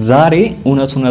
ዛሬ እውነቱን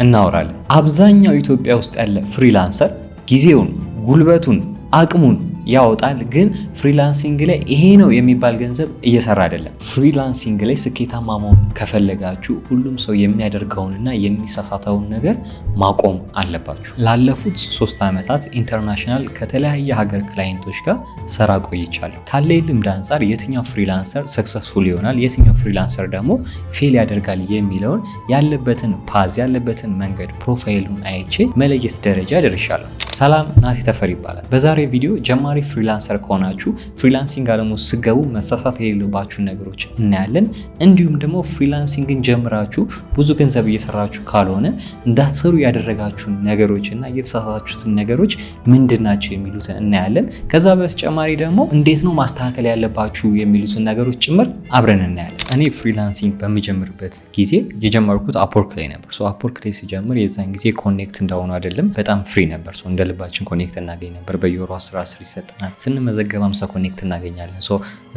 እናወራለን። አብዛኛው ኢትዮጵያ ውስጥ ያለ ፍሪላንሰር ጊዜውን፣ ጉልበቱን፣ አቅሙን ያወጣል፣ ግን ፍሪላንሲንግ ላይ ይሄ ነው የሚባል ገንዘብ እየሰራ አይደለም። ፍሪላንሲንግ ላይ ስኬታማ መሆን ከፈለጋችሁ ሁሉም ሰው የሚያደርገውንና የሚሳሳተውን ነገር ማቆም አለባችሁ። ላለፉት 3 ዓመታት ኢንተርናሽናል ከተለያየ ሀገር ክላይንቶች ጋር ሰራ ቆይቻለሁ። ካለኝ ልምድ አንጻር የትኛው ፍሪላንሰር ሰክሰስፉል ይሆናል፣ የትኛው ፍሪላንሰር ደግሞ ፌል ያደርጋል የሚለውን ያለበትን ፓዝ ያለበትን መንገድ ፕሮፋይሉን አይቼ መለየት ደረጃ ደርሻለሁ። ሰላም፣ ናቲ ተፈሪ ይባላል። በዛሬ ቪዲዮ ጀማሪ ፍሪላንሰር ከሆናችሁ ፍሪላንሲንግ ዓለም ውስጥ ስገቡ መሳሳት የሌለባችሁ ነገሮች እናያለን። እንዲሁም ደግሞ ፍሪላንሲንግን ጀምራችሁ ብዙ ገንዘብ እየሰራችሁ ካልሆነ እንዳትሰሩ ያደረጋችሁን ነገሮች እና እየተሳሳታችሁትን ነገሮች ምንድናቸው የሚሉትን እናያለን። ከዛ በተጨማሪ ደግሞ እንዴት ነው ማስተካከል ያለባችሁ የሚሉትን ነገሮች ጭምር አብረን እናያለን። እኔ ፍሪላንሲንግ በምጀምርበት ጊዜ የጀመርኩት አፕወርክ ላይ ነበር። አፕወርክ ላይ ሲጀምር የዛን ጊዜ ኮኔክት እንደሆኑ አይደለም፣ በጣም ፍሪ ነበር። እንደ ልባችን ኮኔክት እናገኝ ነበር። በየወሩ 10 ይሰጠናል። ስንመዘገብ 50 ኮኔክት እናገኛለን።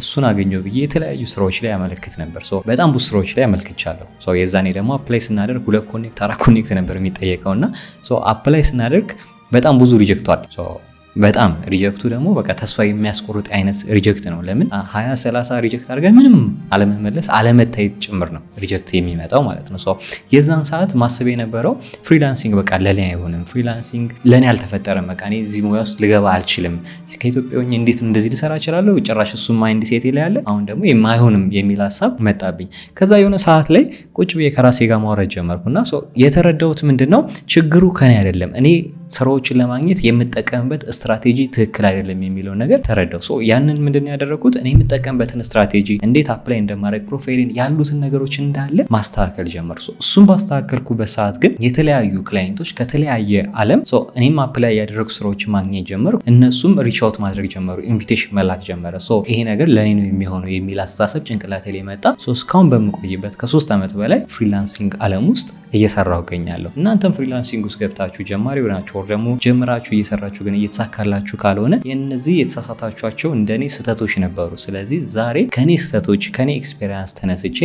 እሱን አገኘው ብዬ የተለያዩ ስራዎች ላይ ያመለክት ነበር። በጣም ብዙ ስራዎች ላይ አመልክቻለሁ። የዛኔ ደግሞ አፕላይ ስናደርግ 2 ኮኔክት 4 ኮኔክት ነበር የሚጠየቀውና አፕላይ ስናደርግ በጣም ብዙ ሪጀክቷል። በጣም ሪጀክቱ ደግሞ በቃ ተስፋ የሚያስቆርጥ አይነት ሪጀክት ነው። ለምን 20-30 ሪጀክት አድርገን ምንም አለመመለስ አለመታየት ጭምር ነው ሪጀክት የሚመጣው ማለት ነው። የዛን ሰዓት ማሰብ የነበረው ፍሪላንሲንግ በቃ ለኔ አይሆንም፣ ፍሪላንሲንግ ለኔ አልተፈጠረም፣ በቃ እኔ እዚህ ሙያ ውስጥ ልገባ አልችልም፣ ከኢትዮጵያ ሆኜ እንዴት እንደዚህ ልሰራ እችላለሁ፣ ጭራሽ እሱ ማይንድ ሴት ላይ ያለ አሁን ደግሞ የማይሆንም የሚል ሀሳብ መጣብኝ። ከዛ የሆነ ሰዓት ላይ ቁጭ ብዬ ከራሴ ጋር ማውራት ጀመርኩና የተረዳሁት ምንድነው ችግሩ ከኔ አይደለም፣ እኔ ስራዎችን ለማግኘት የምጠቀምበት ስትራቴጂ ትክክል አይደለም የሚለው ነገር ተረዳው። ያንን ምንድነው ያደረኩት? እኔ የምጠቀምበትን ስትራቴጂ እንዴት አፕላይ እንደማድረግ ፕሮፋይልን ያሉትን ነገሮች እንዳለ ማስተካከል ጀመር። እሱን ባስተካከልኩበት ሰዓት ግን የተለያዩ ክላይንቶች ከተለያየ ዓለም እኔም አፕላይ ያደረጉ ስራዎችን ማግኘት ጀመሩ፣ እነሱም ሪች አውት ማድረግ ጀመሩ፣ ኢንቪቴሽን መላክ ጀመረ። ይሄ ነገር ለኔ ነው የሚሆነው የሚል አስተሳሰብ ጭንቅላቴ ላይ መጣ። እስካሁን በምቆይበት ከ3 ዓመት በላይ ፍሪላንሲንግ ዓለም ውስጥ እየሰራሁ እገኛለሁ። እናንተም ፍሪላንሲንግ ውስጥ ገብታችሁ ጀማሪ ሆናችሁ ደግሞ ጀምራችሁ እየሰራችሁ ግን እየተሳካላችሁ ካልሆነ የነዚህ የተሳሳታችኋቸው እንደኔ ስህተቶች ነበሩ። ስለዚህ ዛሬ ከኔ ስህተቶች ከኔ ኤክስፔሪየንስ ተነስቼ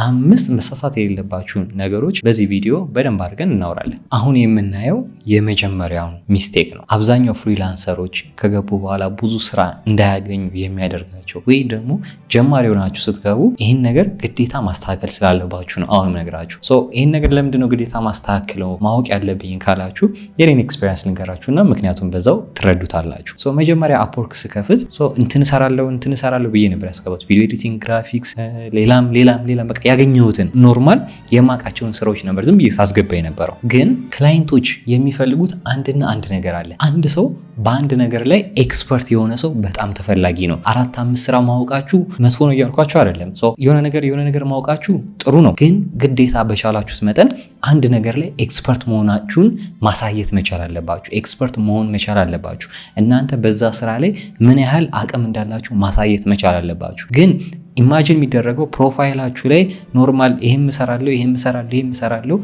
5 መሳሳት የሌለባችሁን ነገሮች በዚህ ቪዲዮ በደንብ አድርገን እናወራለን። አሁን የምናየው የመጀመሪያውን ሚስቴክ ነው። አብዛኛው ፍሪላንሰሮች ከገቡ በኋላ ብዙ ስራ እንዳያገኙ የሚያደርጋቸው ወይ ደግሞ ጀማሪ ሆናችሁ ስትገቡ ይህን ነገር ግዴታ ማስተካከል ስላለባችሁ ነው አሁንም ነግራችሁ። ይህን ነገር ለምንድነው ግዴታ ማስተካከለው ማወቅ ያለብኝ ካላችሁ የኔን ኤክስፔሪየንስ ልንገራችሁና ምክንያቱም በዛው ትረዱታላችሁ። መጀመሪያ አፕወርክ ስከፍት እንትን እሰራለሁ ብዬ ነበር ያስገባሁት። ቪዲዮ ኤዲቲንግ፣ ግራፊክስ፣ ሌላም በቃ ያገኘሁትን ኖርማል የማውቃቸውን ስራዎች ነበር ዝም ብዬ ሳስገባ የነበረው። ግን ክላይንቶች የሚፈልጉት አንድና አንድ ነገር አለ። አንድ ሰው በአንድ ነገር ላይ ኤክስፐርት የሆነ ሰው በጣም ተፈላጊ ነው። 4-5 ስራ ማወቃችሁ መጥፎ ነው እያልኳችሁ አይደለም። የሆነ ነገር ማወቃችሁ ጥሩ ነው፣ ግን ግዴታ በቻላችሁት መጠን አንድ ነገር ላይ ኤክስፐርት መሆናችሁን ማሳየት መቻል አለባችሁ። ኤክስፐርት መሆን መቻል አለባችሁ። እናንተ በዛ ስራ ላይ ምን ያህል አቅም እንዳላችሁ ማሳየት መቻል አለባችሁ። ግን ኢማጂን የሚደረገው ፕሮፋይላችሁ ላይ ኖርማል ይሄን እሰራለሁ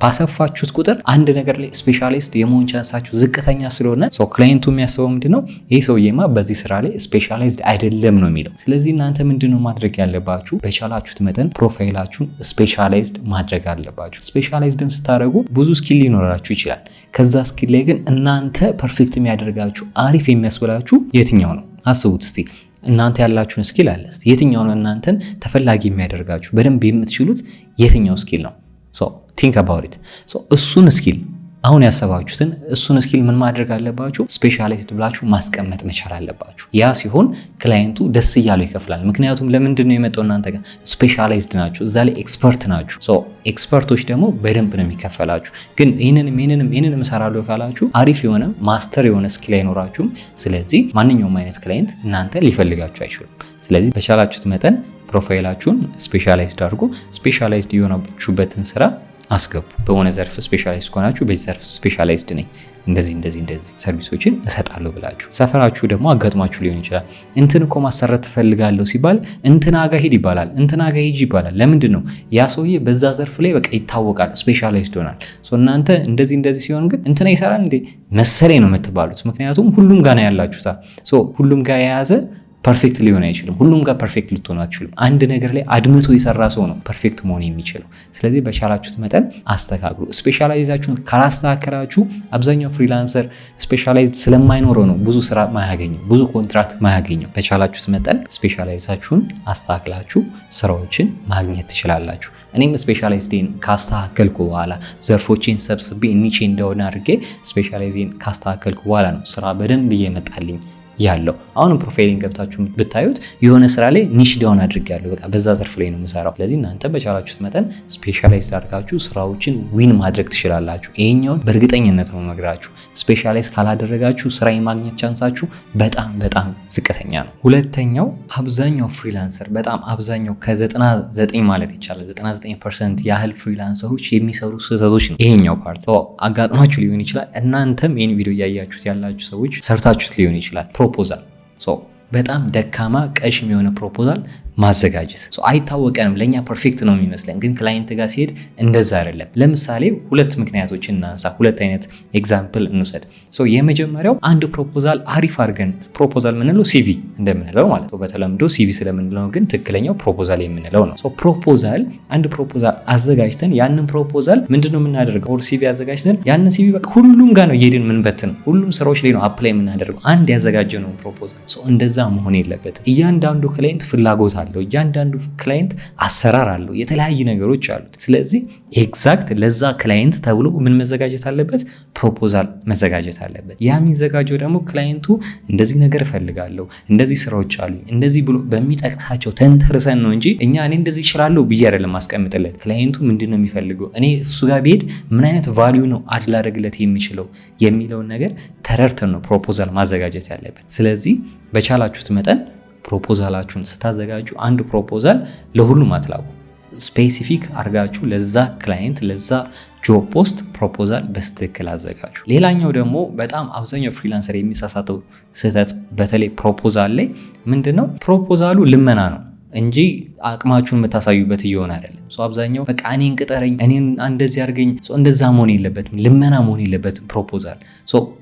ባሰፋችሁት ቁጥር አንድ ነገር ላይ ስፔሻሊስት የመሆን ቻንሳችሁ ዝቅተኛ ስለሆነ ክላይንቱ የሚያስበው ምንድነው ይሄ ሰውዬማ በዚህ ስራ ላይ ስፔሻላይዝድ አይደለም ነው የሚለው። ስለዚህ እናንተ ምንድነው ማድረግ ያለባችሁ? በቻላችሁት መጠን ፕሮፋይላችሁን ስፔሻላይዝድ ማድረግ አለባችሁ። ስፔሻላይዝድም ስታደርጉ ብዙ ስኪል ሊኖራችሁ ይችላል። ከዛ ስኪል ላይ ግን እናንተ ፐርፌክት የሚያደርጋችሁ አሪፍ የሚያስብላችሁ የትኛው ነው? አስቡት እስቲ። እናንተ ያላችሁን ስኪል አለ፣ እስቲ የትኛው ነው እናንተን ተፈላጊ የሚያደርጋችሁ? በደንብ የምትችሉት የትኛው ስኪል ነው? ቲንክ አባውት ኢት። እሱን ስኪል አሁን ያሰባችሁትን እሱን ስኪል ምን ማድረግ አለባችሁ? ስፔሻላይዝድ ብላችሁ ማስቀመጥ መቻል አለባችሁ። ያ ሲሆን ክላይንቱ ደስ እያለው ይከፍላል። ምክንያቱም ለምንድን ነው የመጣው? እናንተ ጋር ስፔሻላይዝድ ናችሁ፣ እዛ ላይ ኤክስፐርት ናችሁ። ኤክስፐርቶች ደግሞ በደንብ ነው የሚከፈላችሁ። ግን ይህንንም እሰራለሁ ካላችሁ አሪፍ የሆነ ማስተር የሆነ ስኪል አይኖራችሁም። ስለዚህ ማንኛውም አይነት ክላይንት እናንተ ሊፈልጋችሁ አይችሉም። ስለዚህ በቻላችሁት መጠን ፕሮፋይላችሁን ስፔሻላይዝድ አድርጉ። ስፔሻላይዝድ የሆናችሁበትን ስራ አስገቡ። በሆነ ዘርፍ ስፔሻላይዝድ ከሆናችሁ በዚህ ዘርፍ ስፔሻላይዝድ ነኝ፣ እንደዚህ ሰርቪሶችን እሰጣለሁ ብላችሁ። ሰፈራችሁ ደግሞ አጋጥሟችሁ ሊሆን ይችላል። እንትን እኮ ማሰራት ትፈልጋለሁ ሲባል እንትና ጋር ሂድ ይባላል፣ እንትና ጋር ሂጅ ይባላል። ለምንድን ነው? ያ ሰውዬ በዛ ዘርፍ ላይ በቃ ይታወቃል፣ ስፔሻላይዝድ ሆናል። እናንተ እንደዚህ ሲሆን ግን እንትና ይሰራል እንዴ መሰለኝ ነው የምትባሉት። ምክንያቱም ሁሉም ጋር ነው ያላችሁታ። ሁሉም ጋር የያዘ ፐርፌክት ሊሆን አይችልም። ሁሉም ጋር ፐርፌክት ልትሆኑ አትችሉም። አንድ ነገር ላይ አድምቶ የሰራ ሰው ነው ፐርፌክት መሆን የሚችለው። ስለዚህ በቻላችሁት መጠን አስተካክሉ። ስፔሻላይዛችሁን ካላስተካከላችሁ አብዛኛው ፍሪላንሰር ስፔሻላይዝ ስለማይኖረው ነው ብዙ ስራ ማያገኘው፣ ብዙ ኮንትራክት ማያገኘው። በቻላችሁት መጠን ስፔሻላይዛችሁን አስተካክላችሁ ስራዎችን ማግኘት ትችላላችሁ። እኔም ስፔሻላይዝዴን ካስተካከልኩ በኋላ ዘርፎቼን ሰብስቤ ኒቼ እንደሆነ አድርጌ ስፔሻላይዜን ካስተካከልኩ በኋላ ነው ስራ በደንብ እየመጣልኝ ያለው። አሁንም ፕሮፋይሊንግ ገብታችሁ ብታዩት የሆነ ስራ ላይ ኒሽ ዳውን አድርጌያለሁ። በቃ በዛ ዘርፍ ላይ ነው የምሰራው። ስለዚህ እናንተ በቻላችሁት መጠን ስፔሻላይዝ አድርጋችሁ ስራዎችን ዊን ማድረግ ትችላላችሁ። ይሄኛውን በእርግጠኝነት ነው የምነግራችሁ። ስፔሻላይዝ ካላደረጋችሁ ስራ የማግኘት ቻንሳችሁ በጣም ዝቅተኛ ነው። ሁለተኛው አብዛኛው ፍሪላንሰር አብዛኛው ከ99 ማለት ይቻላል 99% ያህል ፍሪላንሰሮች የሚሰሩ ስህተቶች ነው ይሄኛው ፓርት። አጋጥሟችሁ ሊሆን ይችላል። እናንተም ይህን ቪዲዮ እያያችሁት ያላችሁ ሰዎች ሰርታችሁት ሊሆን ይችላል። ፕሮፖዛል በጣም ደካማ ቀሽም የሆነ ፕሮፖዛል ማዘጋጀት አይታወቀንም። ለኛ ፐርፌክት ነው የሚመስለን፣ ግን ክላይንት ጋር ሲሄድ እንደዛ አይደለም። ለምሳሌ ሁለት ምክንያቶችን እናንሳ፣ ሁለት አይነት ኤግዛምፕል እንውሰድ። የመጀመሪያው አንድ ፕሮፖዛል አሪፍ አድርገን ፕሮፖዛል የምንለው ሲቪ እንደምንለው ማለት ነው። በተለምዶ ሲቪ ስለምንለው ግን ትክክለኛው ፕሮፖዛል የምንለው ነው። አንድ ፕሮፖዛል አዘጋጅተን ያንን ፕሮፖዛል ምንድነው የምናደርገው? ሲቪ አዘጋጅተን ያንን ሲቪ በቃ ሁሉም ጋር ነው እየሄድን የምንበትነው፣ ሁሉም ስራዎች ላይ ነው አፕላይ የምናደርገው አንድ ያዘጋጀነው ፕሮፖዛል። እንደዛ መሆን የለበትም። እያንዳንዱ ክላይንት ፍላጎት አለው፣ እያንዳንዱ ክላይንት አሰራር አለው፣ የተለያዩ ነገሮች አሉት። ስለዚህ ኤግዛክት ለዛ ክላይንት ተብሎ ምን መዘጋጀት አለበት? ፕሮፖዛል መዘጋጀት አለበት። ያ የሚዘጋጀው ደግሞ ክላይንቱ እንደዚህ ነገር እፈልጋለሁ፣ እንደዚህ ስራዎች አሉ፣ እንደዚህ ብሎ በሚጠቅሳቸው ተንተርሰን ነው እንጂ እኔ እንደዚህ እችላለሁ ብዬ አይደለም ማስቀምጥለት። ክላይንቱ ምንድነው የሚፈልገው፣ እኔ እሱ ጋር ብሄድ ምን አይነት ቫልዩ ነው አድ ላደርግለት የሚችለው የሚለውን ነገር ተረድተን ነው ፕሮፖዛል ማዘጋጀት ያለበት። ስለዚህ በቻላችሁት መጠን ፕሮፖዛላችሁን ስታዘጋጁ አንድ ፕሮፖዛል ለሁሉም አትላኩ። ስፔሲፊክ አድርጋችሁ ለዛ ክላይንት ለዛ ጆብ ፖስት ፕሮፖዛል በስትክክል አዘጋጁ። ሌላኛው ደግሞ በጣም አብዛኛው ፍሪላንሰር የሚሳሳተው ስህተት በተለይ ፕሮፖዛል ላይ ምንድነው? ፕሮፖዛሉ ልመና ነው እንጂ አቅማችሁን የምታሳዩበት እየሆነ አይደለም። አብዛኛው በቃ እኔን ቅጠረኝ፣ እኔን እንደዚህ አድርገኝ፣ እንደዛ መሆን የለበትም፣ ልመና መሆን የለበትም ፕሮፖዛል።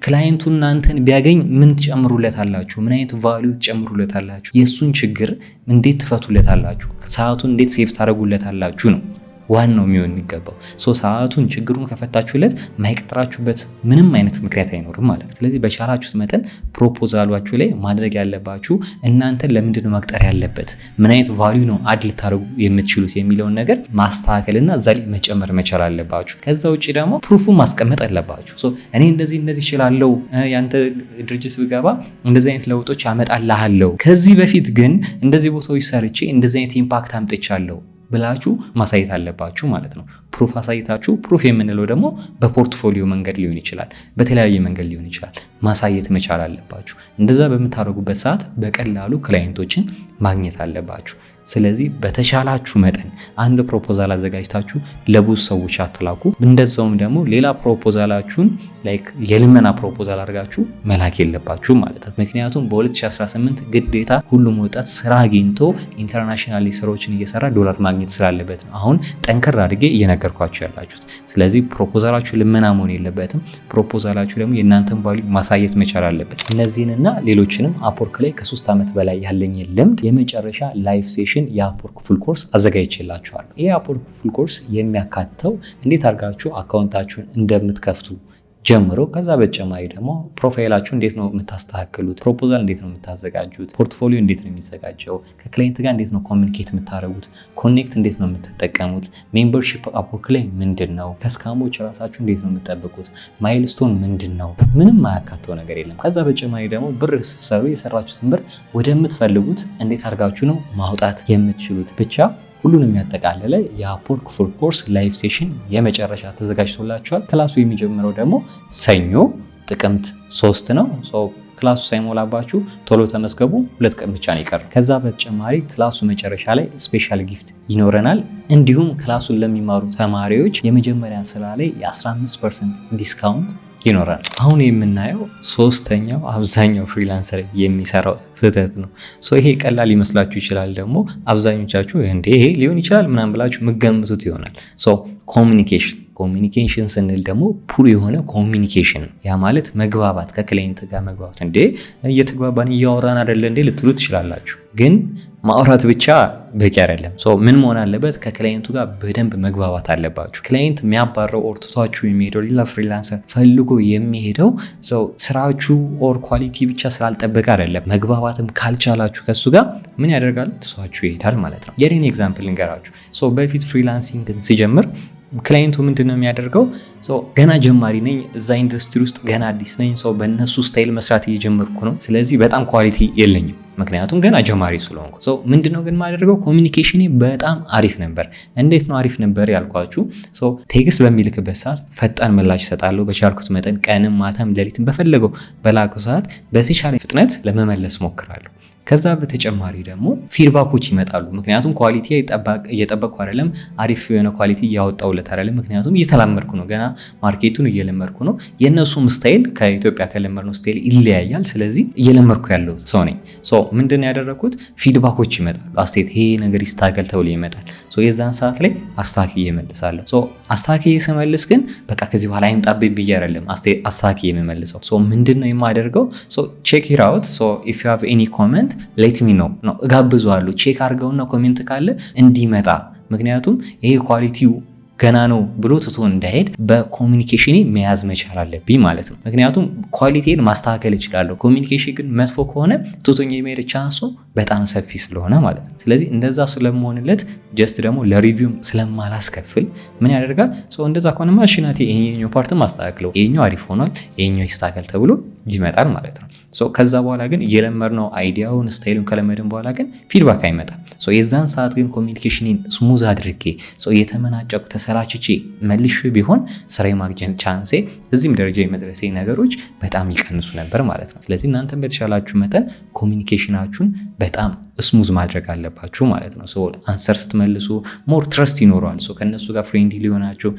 ክላይንቱ እናንተን ቢያገኝ ምን ትጨምሩለታላችሁ? ምን አይነት ቫልዩ ትጨምሩለታላችሁ? የእሱን ችግር እንዴት ትፈቱለታላችሁ? ሰዓቱን እንዴት ሴፍ ታደርጉለታላችሁ ነው ዋናው የሚሆን የሚገባው። ሰዓቱን ችግሩን ከፈታችሁለት ማይቀጥራችሁበት ምንም አይነት ምክንያት አይኖርም ማለት ነው። ስለዚህ በቻላችሁት መጠን ፕሮፖዛሏችሁ ላይ ማድረግ ያለባችሁ እናንተን ለምንድነው መቅጠር ያለበት፣ ምን አይነት ቫልዩ ነው አድ ልታደርጉ የምትችሉት የሚለውን ነገር ማስተካከልና እዛ ላይ መጨመር መቻል አለባችሁ። ከዛ ውጭ ደግሞ ፕሩፉን ማስቀመጥ አለባችሁ። እኔ እንደዚህ እችላለሁ፣ ያንተ ድርጅት ብገባ እንደዚህ አይነት ለውጦች አመጣልሃለሁ፣ ከዚህ በፊት ግን እንደዚህ ቦታዎች ሰርቼ እንደዚህ አይነት ኢምፓክት አምጥቻለሁ ብላችሁ ማሳየት አለባችሁ ማለት ነው። ፕሩፍ አሳይታችሁ፣ ፕሩፍ የምንለው ደግሞ በፖርትፎሊዮ መንገድ ሊሆን ይችላል፣ በተለያየ መንገድ ሊሆን ይችላል፣ ማሳየት መቻል አለባችሁ። እንደዛ በምታደርጉበት ሰዓት በቀላሉ ክላይንቶችን ማግኘት አለባችሁ። ስለዚህ በተሻላችሁ መጠን አንድ ፕሮፖዛል አዘጋጅታችሁ ለብዙ ሰዎች አትላኩ። እንደዛውም ደግሞ ሌላ ፕሮፖዛላችሁን ላይክ የልመና ፕሮፖዛል አድርጋችሁ መላክ የለባችሁ ማለት ነው። ምክንያቱም በ2018 ግዴታ ሁሉም ወጣት ስራ አግኝቶ ኢንተርናሽናል ስራዎችን እየሰራ ዶላር ማግኘት ስላለበት ነው አሁን ጠንከር አድርጌ እየነገርኳችሁ ያላችሁት። ስለዚህ ፕሮፖዛላችሁ ልመና መሆን የለበትም። ፕሮፖዛላችሁ ደግሞ የእናንተን ቫልዩ ማሳየት መቻል አለበት። እነዚህንና ሌሎችንም አፕወርክ ላይ ከ3 ዓመት በላይ ያለኝ ልምድ የመጨረሻ ላይፍ ሴሽን የአፕወርክ ፉል ኮርስ አዘጋጅቼላችኋለሁ። ይህ የአፕወርክ ፉል ኮርስ የሚያካትተው እንዴት አድርጋችሁ አካውንታችሁን እንደምትከፍቱ ጀምሮ ከዛ በተጨማሪ ደግሞ ፕሮፋይላችሁ እንዴት ነው የምታስተካክሉት፣ ፕሮፖዛል እንዴት ነው የምታዘጋጁት፣ ፖርትፎሊዮ እንዴት ነው የሚዘጋጀው፣ ከክላይንት ጋር እንዴት ነው ኮሚኒኬት የምታደርጉት፣ ኮኔክት እንዴት ነው የምትጠቀሙት፣ ሜምበርሺፕ አፕወርክ ላይ ምንድን ነው፣ ከስካሞች ራሳችሁ እንዴት ነው የምትጠብቁት፣ ማይልስቶን ምንድን ነው፣ ምንም ማያካተው ነገር የለም። ከዛ በተጨማሪ ደግሞ ብር ስትሰሩ የሰራችሁትን ብር ወደምትፈልጉት እንዴት አድርጋችሁ ነው ማውጣት የምትችሉት። ብቻ ሁሉንም የሚያጠቃልለ የአፕወርክ ፉል ኮርስ ላይቭ ሴሽን የመጨረሻ ተዘጋጅቶላችኋል። ክላሱ የሚጀምረው ደግሞ ሰኞ ጥቅምት 3 ነው። ክላሱ ሳይሞላባችሁ ቶሎ ተመዝገቡ። 2 ቀን ብቻ ነው የቀረው። ከዛ በተጨማሪ ክላሱ መጨረሻ ላይ ስፔሻል ጊፍት ይኖረናል። እንዲሁም ክላሱን ለሚማሩ ተማሪዎች የመጀመሪያ ስራ ላይ የ15% ዲስካውንት ይኖራል። አሁን የምናየው ሶስተኛው አብዛኛው ፍሪላንሰር የሚሰራው ስህተት ነው። ይሄ ቀላል ሊመስላችሁ ይችላል። ደግሞ አብዛኞቻችሁ ይሄ ሊሆን ይችላል ምናምን ብላችሁ የምትገምቱት ይሆናል። ኮሚኒኬሽን ስንል ደግሞ ፑር የሆነ ኮሚኒኬሽን፣ ያ ማለት መግባባት፣ ከክላይንት ጋር መግባባት። እንዴ እየተግባባን እያወራን አይደለ እንዴ ልትሉ ትችላላችሁ። ግን ማውራት ብቻ በቂ አይደለም። ምን መሆን አለበት? ከክላይንቱ ጋር በደንብ መግባባት አለባችሁ። ክላይንት የሚያባረው ኦር ትቷችሁ የሚሄደው ሌላ ፍሪላንሰር ፈልጎ የሚሄደው ስራችሁ ኦር ኳሊቲ ብቻ ስላልጠበቀ አይደለም። መግባባትም ካልቻላችሁ ከሱ ጋር ምን ያደርጋል? ትቷችሁ ይሄዳል ማለት ነው። የኔን ኤግዛምፕል ልንገራችሁ። በፊት ፍሪላንሲንግን ሲጀምር ክላይንቱ ምንድን ነው የሚያደርገው? ገና ጀማሪ ነኝ፣ እዛ ኢንዱስትሪ ውስጥ ገና አዲስ ነኝ፣ በእነሱ ስታይል መስራት እየጀመርኩ ነው፣ ስለዚህ በጣም ኳሊቲ የለኝም፣ ምክንያቱም ገና ጀማሪ ስለሆንኩ። ምንድነው ግን ማደርገው? ኮሚኒኬሽኔ በጣም አሪፍ ነበር። እንዴት ነው አሪፍ ነበር ያልኳችሁ? ቴክስት በሚልክበት ሰዓት ፈጣን ምላሽ እሰጣለሁ። በቻልኩት መጠን ቀንም ማታም ሌሊትም በፈለገው በላከው ሰዓት በተሻለ ፍጥነት ለመመለስ ሞክራለሁ። ከዛ በተጨማሪ ደግሞ ፊድባኮች ይመጣሉ። ምክንያቱም ኳሊቲ እየጠበቅኩ አይደለም፣ አሪፍ የሆነ ኳሊቲ እያወጣውለት አይደለም። ምክንያቱም እየተላመድኩ ነው፣ ገና ማርኬቱን እየለመድኩ ነው። የእነሱም ስታይል ከኢትዮጵያ ከለመድነው ስታይል ይለያያል። ስለዚህ እየለመድኩ ያለው ሰው ነኝ። ምንድን ያደረግኩት? ፊድባኮች ይመጣሉ። አስተያየት፣ ይሄ ነገር ይስተካከል ተብሎ ይመጣል። የዛን ሰዓት ላይ አስተካክዬ እመልሳለሁ። አስተካክዬ ስመልስ ግን በቃ ከዚህ በኋላ አይምጣብኝ ብዬ አይደለም አስተካክዬ የምመልሰው። ምንድን ነው የማደርገው? ቼክ ኢት አውት ኢፍ ዩ ሃቭ ኤኒ ኮመንት ሌት ሚ ነው እጋብዘዋለሁ። ቼክ አድርገውና ኮሜንት ካለ እንዲመጣ። ምክንያቱም ይሄ ኳሊቲው ገና ነው ብሎ ትቶ እንዳይሄድ በኮሚኒኬሽን መያዝ መቻል አለብኝ ማለት ነው። ምክንያቱም ኳሊቲን ማስተካከል እችላለሁ። ኮሚኒኬሽን ግን መጥፎ ከሆነ ትቶኝ የመሄድ ቻንሱ በጣም ሰፊ ስለሆነ ማለት ነው። ስለዚህ እንደዛ ስለመሆንለት ጀስት ደግሞ ለሪቪው ስለማላስከፍል ምን ያደርጋል? እንደዛ ከሆነ ማሽናቴ ይሄኛው ፓርት ማስተካከለው፣ ይሄኛው አሪፍ ሆኗል፣ ይሄኛው ይስተካከል ተብሎ ይመጣል ማለት ነው። ከዛ በኋላ ግን እየለመድነው አይዲያውን ስታይሉን ከለመድን በኋላ ግን ፊድባክ አይመጣም። የዛን ሰዓት ግን ኮሚኒኬሽንን ስሙዝ አድርጌ የተመናጨቁ ተሰላችቼ መልሼ ቢሆን ስራ የማግኘት ቻንሴ እዚህም ደረጃ የመድረሴ ነገሮች በጣም ይቀንሱ ነበር ማለት ነው። ስለዚህ እናንተም በተሻላችሁ መጠን ኮሚኒኬሽናችሁን በጣም ስሙዝ ማድረግ አለባችሁ ማለት ነው። አንሰር ስትመልሱ ሞር ትረስት ይኖረዋል። ከነሱ ጋር ፍሬንድሊ ሊሆናችሁ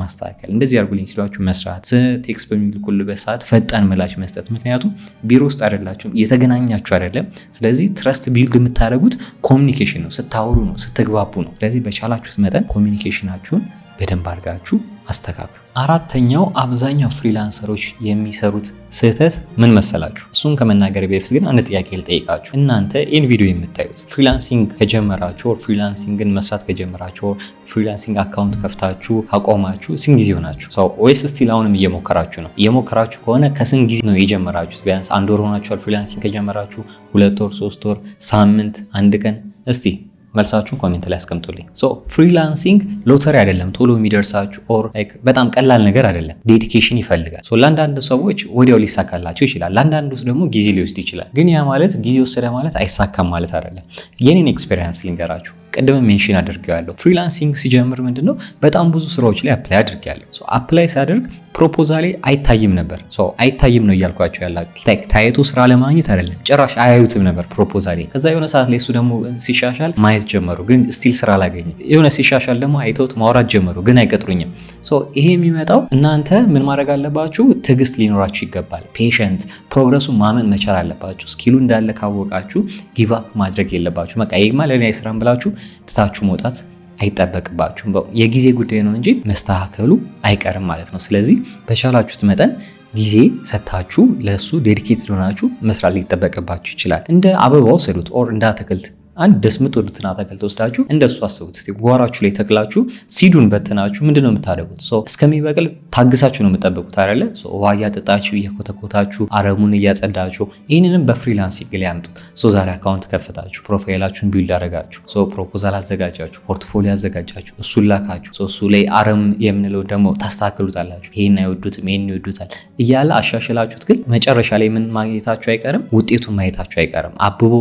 ማስተካከል፣ እንደዚህ አድርጉልኝ ሲሏችሁ መስራት፣ ቴክስት በሚልኩልበት ሰዓት ፈጣን ምላሽ መስጠት። ምክንያቱም ቢሮ ውስጥ አይደላችሁም፣ እየተገናኛችሁ አይደለም። ስለዚህ ትረስት ቢልድ የምታደርጉት ኮሚኒኬሽን ነው፣ ስታወሩ ነው፣ ስትግባቡ ነው። ስለዚህ በቻላችሁት መጠን ኮሚኒኬሽናችሁን በደንብ አድርጋችሁ አስተካክሉ። አራተኛው አብዛኛው ፍሪላንሰሮች የሚሰሩት ስህተት ምን መሰላችሁ? እሱን ከመናገር በፊት ግን አንድ ጥያቄ ልጠይቃችሁ። እናንተ ይህን ቪዲዮ የምታዩት ፍሪላንሲንግ ከጀመራችሁ ወር ፍሪላንሲንግን መስራት ከጀመራችሁ ወር ፍሪላንሲንግ አካውንት ከፍታችሁ አቆማችሁ ስንት ጊዜ ሆናችሁ? ወይስ ስቲል አሁንም እየሞከራችሁ ነው? እየሞከራችሁ ከሆነ ከስንት ጊዜ ነው የጀመራችሁት? ቢያንስ 1 ወር ሆናችኋል ፍሪላንሲንግ ከጀመራችሁ? 2 ወር፣ 3 ወር፣ ሳምንት፣ 1 ቀን? እስቲ መልሳችሁን ኮሜንት ላይ አስቀምጡልኝ። ፍሪላንሲንግ ሎተሪ አይደለም፣ ቶሎ የሚደርሳችሁ ኦር በጣም ቀላል ነገር አይደለም። ዴዲኬሽን ይፈልጋል። ለአንዳንድ ሰዎች ወዲያው ሊሳካላቸው ይችላል፣ ለአንዳንዱ ደግሞ ጊዜ ሊወስድ ይችላል። ግን ያ ማለት ጊዜ ወሰደ ማለት አይሳካም ማለት አይደለም። የኔን ኤክስፔሪንስ ልንገራችሁ። ቅድም ሜንሽን አድርጌዋለሁ። ፍሪላንሲንግ ሲጀምር ምንድነው በጣም ብዙ ስራዎች ላይ አፕላይ አድርጌያለሁ። አፕላይ ሳደርግ ፕሮፖዛሌ አይታይም ነበር። አይታይም ነው እያልኳቸው ያላችሁ። ታይቶ ስራ ለማግኘት አይደለም፣ ጭራሽ አያዩትም ነበር ፕሮፖዛሌ። ከዛ የሆነ ሰዓት ላይ እሱ ደግሞ ሲሻሻል ማየት ጀመሩ፣ ግን ስቲል ስራ አላገኘም። የሆነ ሲሻሻል ደግሞ አይተውት ማውራት ጀመሩ፣ ግን አይቀጥሩኝም። ይሄ የሚመጣው እናንተ ምን ማድረግ አለባችሁ? ትዕግስት ሊኖራችሁ ይገባል። ፔሸንት፣ ፕሮግረሱ ማመን መቻል አለባችሁ። ስኪሉ እንዳለ ካወቃችሁ ጊቭ አፕ ማድረግ የለባችሁ። በቃ ይሄማ ለኔ አይሰራም ብላችሁ ትታችሁ መውጣት አይጠበቅባችሁም። የጊዜ ጉዳይ ነው እንጂ መስተካከሉ አይቀርም ማለት ነው። ስለዚህ በቻላችሁት መጠን ጊዜ ሰታችሁ ለሱ ዴዲኬት ሆናችሁ መስራት ሊጠበቅባችሁ ይችላል። እንደ አበባው ሰዱት ኦር እንደ አትክልት አንድ ደስ የምትወዱትን አትክልት ወስዳችሁ እንደሱ አስቡት እስቲ። ጓራችሁ ላይ ተክላችሁ ሲዱን በትናችሁ ምንድነው የምታደርጉት? እስከሚበቅል ታግሳችሁ ነው የምትጠብቁት አይደለ? ውሃ እያጠጣችሁ እየኮተኮታችሁ አረሙን እያጸዳችሁ። ይህንንም በፍሪላንሲንግ ላይ ያምጡት። ዛሬ አካውንት ከፍታችሁ ፕሮፋይላችሁን ቢልድ አደረጋችሁ፣ ፕሮፖዛል አዘጋጃችሁ፣ ፖርትፎሊዮ አዘጋጃችሁ፣ እሱን ላካችሁ። እሱ ላይ አረም የምንለው ደግሞ ታስተካክሉታላችሁ። ይሄን አይወዱትም፣ ይሄን ይወዱታል እያለ አሻሽላችሁት። ግን መጨረሻ ላይ ምን ማግኘታችሁ አይቀርም፣ ውጤቱን ማየታችሁ አይቀርም፣ አብቦ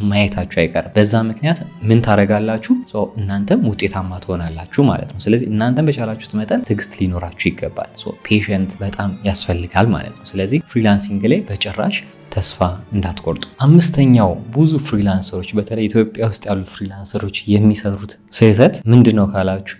ማየታችሁ አይቀርም። በዛ ምክንያት ምን ታደርጋላችሁ? እናንተም ውጤታማ ትሆናላችሁ ማለት ነው። ስለዚህ እናንተም በቻላችሁት መጠን ትዕግስት ሊኖራችሁ ይገባል። ፔሸንት በጣም ያስፈልጋል ማለት ነው። ስለዚህ ፍሪላንሲንግ ላይ በጭራሽ ተስፋ እንዳትቆርጡ። አምስተኛው ብዙ ፍሪላንሰሮች በተለይ ኢትዮጵያ ውስጥ ያሉ ፍሪላንሰሮች የሚሰሩት ስህተት ምንድነው ካላችሁ፣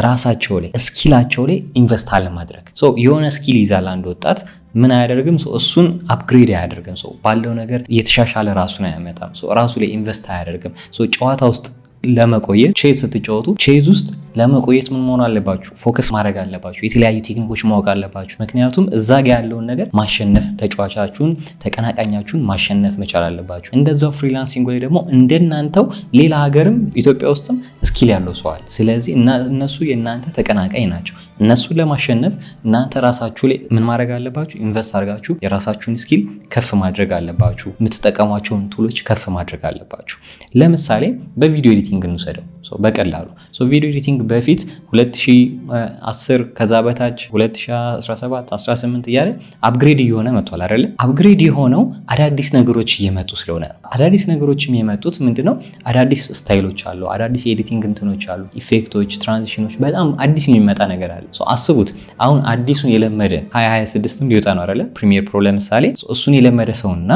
ራሳቸው ላይ ስኪላቸው ላይ ኢንቨስት አለማድረግ። የሆነ ስኪል ይዛል አንድ ወጣት ምን አያደርግም? እሱን አፕግሬድ አያደርግም። ባለው ነገር እየተሻሻለ ራሱን አያመጣም። ራሱ ላይ ኢንቨስት አያደርግም። ጨዋታ ውስጥ ለመቆየት ቼዝ ስትጫወቱ ቼዝ ውስጥ ለመቆየት ምን መሆን አለባችሁ? ፎከስ ማድረግ አለባችሁ። የተለያዩ ቴክኒኮች ማወቅ አለባችሁ። ምክንያቱም እዛ ጋ ያለውን ነገር ማሸነፍ፣ ተጫዋቻችሁን ተቀናቃኛችሁን ማሸነፍ መቻል አለባችሁ። እንደዛው ፍሪላንሲንግ ላይ ደግሞ እንደናንተው ሌላ ሀገርም ኢትዮጵያ ውስጥም ስኪል ያለው ሰው አለ። ስለዚህ እነሱ የእናንተ ተቀናቃኝ ናቸው። እነሱን ለማሸነፍ እናንተ ራሳችሁ ላይ ምን ማድረግ አለባችሁ? ኢንቨስት አድርጋችሁ የራሳችሁን ስኪል ከፍ ማድረግ አለባችሁ። የምትጠቀሟቸውን ቱሎች ከፍ ማድረግ አለባችሁ። ለምሳሌ በቪዲዮ ኤዲቲንግ እንውሰደው። በቀላሉ ቪዲዮ ኤዲቲንግ በፊት 2010 ከዛ በታች 2017 18 እያለ አፕግሬድ እየሆነ መጥቷል አይደለ? አፕግሬድ የሆነው አዳዲስ ነገሮች እየመጡ ስለሆነ አዳዲስ ነገሮችም የመጡት ምንድነው? አዳዲስ ስታይሎች አሉ፣ አዳዲስ የኤዲቲንግ እንትኖች አሉ፣ ኢፌክቶች፣ ትራንዚሽኖች፣ በጣም አዲስ የሚመጣ ነገር አለ። አስቡት አሁን አዲሱን የለመደ 2026ም ሊወጣ ነው አይደለ? ፕሪሚየር ፕሮ ለምሳሌ እሱን የለመደ ሰውና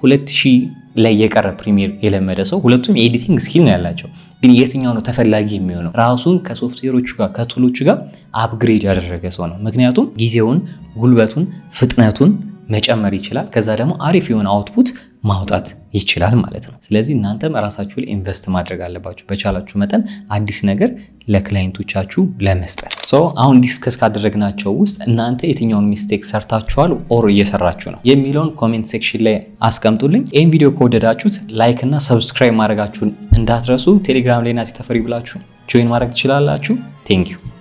2000 ላይ የቀረ ፕሪሚየር የለመደ ሰው ሁለቱም የኤዲቲንግ ስኪል ነው ያላቸው። ግን የትኛው ነው ተፈላጊ የሚሆነው? ራሱን ከሶፍትዌሮቹ ጋር ከቱሎቹ ጋር አፕግሬድ ያደረገ ሰው ነው። ምክንያቱም ጊዜውን፣ ጉልበቱን፣ ፍጥነቱን መጨመር ይችላል። ከዛ ደግሞ አሪፍ የሆነ አውትፑት ማውጣት ይችላል ማለት ነው። ስለዚህ እናንተም ራሳችሁ ላይ ኢንቨስት ማድረግ አለባችሁ በቻላችሁ መጠን አዲስ ነገር ለክላይንቶቻችሁ ለመስጠት። አሁን ዲስከስ ካደረግናቸው ውስጥ እናንተ የትኛውን ሚስቴክ ሰርታችኋል ኦር እየሰራችሁ ነው የሚለውን ኮሜንት ሴክሽን ላይ አስቀምጡልኝ። ይህን ቪዲዮ ከወደዳችሁት ላይክ እና ሰብስክራይብ ማድረጋችሁን እንዳትረሱ። ቴሌግራም ላይ ናቲ ተፈሪ ብላችሁ ጆይን ማድረግ ትችላላችሁ። ቴንክ ዩ